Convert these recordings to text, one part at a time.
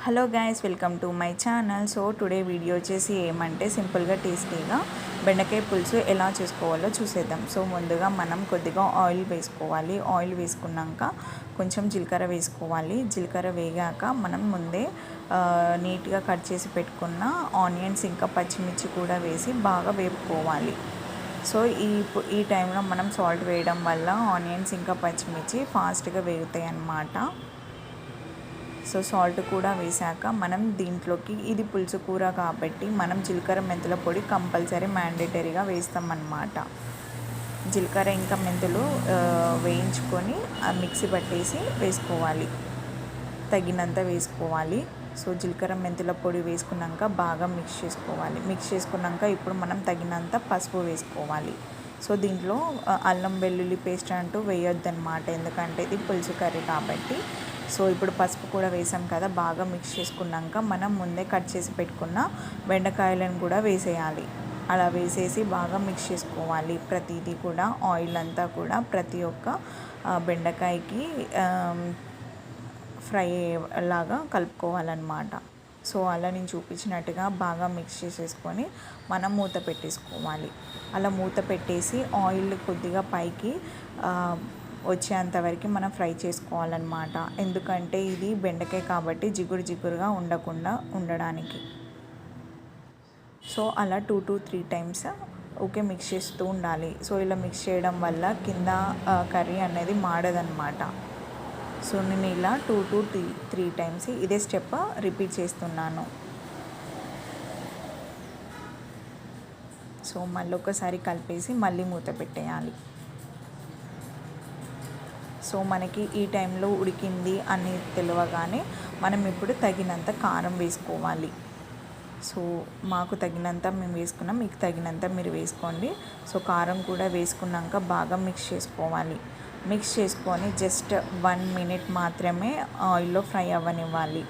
Hello guys, welcome to my channel. So today video వచ్చేసి ఏమంటే సింపుల్గా టేస్టీగా బెండకాయ పులుసు ఎలా చేసుకోవాలో చూసేద్దాం. సో ముందుగా మనం కొద్దిగా ఆయిల్ వేసుకోవాలి. ఆయిల్ వేసుకున్నాక కొంచెం జీలకర్ర వేసుకోవాలి. జీలకర్ర వేగాక మనం ముందే నీట్గా కట్ చేసి పెట్టుకున్న ఆనియన్స్ ఇంకా పచ్చిమిర్చి కూడా వేసి బాగా వేపుకోవాలి. సో ఈ టైంలో మనం సాల్ట్ వేయడం వల్ల ఆనియన్స్ ఇంకా పచ్చిమిర్చి ఫాస్ట్గా వేగుతాయి అన్నమాట. సో సాల్ట్ కూడా వేసాక మనం దీంట్లోకి, ఇది పులుసు కూర కాబట్టి మనం జీలకర్ర మెంతుల పొడి కంపల్సరీ మ్యాండేటరీగా వేస్తామన్నమాట. జీలకర్ర ఇంకా మెంతులు వేయించుకొని మిక్సీ పట్టేసి వేసుకోవాలి, తగినంత వేసుకోవాలి. సో జీలకర్ర మెంతుల పొడి వేసుకున్నాక బాగా మిక్స్ చేసుకోవాలి. మిక్స్ చేసుకున్నాక ఇప్పుడు మనం తగినంత పసుపు వేసుకోవాలి. సో దీంట్లో అల్లం వెల్లుల్లి పేస్ట్ అంటూ వేయొద్దన్నమాట, ఎందుకంటే ఇది పులుసు కర్రీ కాబట్టి. సో ఇప్పుడు పసుపు కూడా వేసాం కదా, బాగా మిక్స్ చేసుకున్నాక మనం ముందే కట్ చేసి పెట్టుకున్న బెండకాయలను కూడా వేసేయాలి. అలా వేసేసి బాగా మిక్స్ చేసుకోవాలి. ప్రతిదీ కూడా ఆయిల్ అంతా కూడా ప్రతి ఒక్క బెండకాయకి ఫ్రై లాగా కలుపుకోవాలన్నమాట. సో అలా నేను చూపించినట్టుగా బాగా మిక్స్ చేసేసుకొని మనం మూత పెట్టేసుకోవాలి. అలా మూత పెట్టేసి ఆయిల్ కొద్దిగా పైకి వచ్చేంతవరకు మనం ఫ్రై చేసుకోవాలన్నమాట, ఎందుకంటే ఇది బెండకాయ కాబట్టి జిగురుగా ఉండడానికి. సో అలా 2 to 3 టైమ్స్ మిక్స్ చేస్తూ ఉండాలి. సో ఇలా మిక్స్ చేయడం వల్ల కింద కర్రీ అనేది మాడదన్నమాట. సో నేను ఇలా 2 to 3 టైమ్స్ ఇదే స్టెప్ రిపీట్ చేస్తున్నాను. సో మళ్ళీ ఒకసారి కలిపేసి మళ్ళీ మూత పెట్టేయాలి. సో మనకి ఈ టైంలో ఉడికింది అని తెలియగానే మనం ఇప్పుడు తగినంత కారం వేసుకోవాలి. సో మాకు తగినంత మేము వేసుకున్నాం, మీకు తగినంత మీరు వేసుకోండి. సో కారం కూడా వేసుకున్నాక బాగా మిక్స్ చేసుకోవాలి. మిక్స్ చేసుకొని జస్ట్ 1 minute మాత్రమే ఆయిల్లో ఫ్రై అవ్వనివ్వాలి,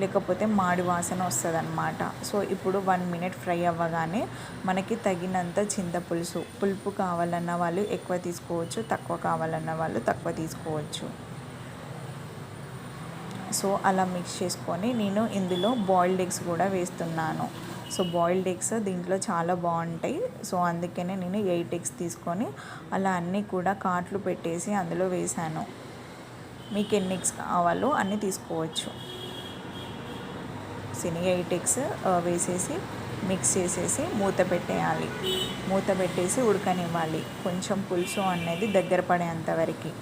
లేకపోతే మాడి వాసన వస్తుందన్నమాట. సో ఇప్పుడు 1 minute ఫ్రై అవ్వగానే మనకి తగినంత చింతపులుసు, పులుపు కావాలన్న వాళ్ళు ఎక్కువ తీసుకోవచ్చు, తక్కువ కావాలన్న వాళ్ళు తక్కువ తీసుకోవచ్చు. సో అలా మిక్స్ చేసుకొని నేను ఇందులో బాయిల్డ్ ఎగ్స్ కూడా వేస్తున్నాను. సో బాయిల్డ్ ఎగ్స్ దీంట్లో చాలా బాగుంటాయి. సో అందుకనే నేను 8 eggs తీసుకొని అలా అన్నీ కూడా కాట్లు పెట్టేసి అందులో వేసాను. మీకు ఎన్ని ఎగ్స్ కావాలో అన్నీ తీసుకోవచ్చు. 8 eggs వేసేసి మిక్స్ చేసేసి మూత పెట్టేయాలి. మూత పెట్టేసి ఉడకనివ్వాలి, కొంచెం పులుసు అనేది దగ్గర పడేంతవరకు.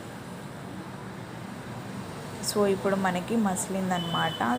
సో ఇప్పుడు మనకి మసిలిందనమాట.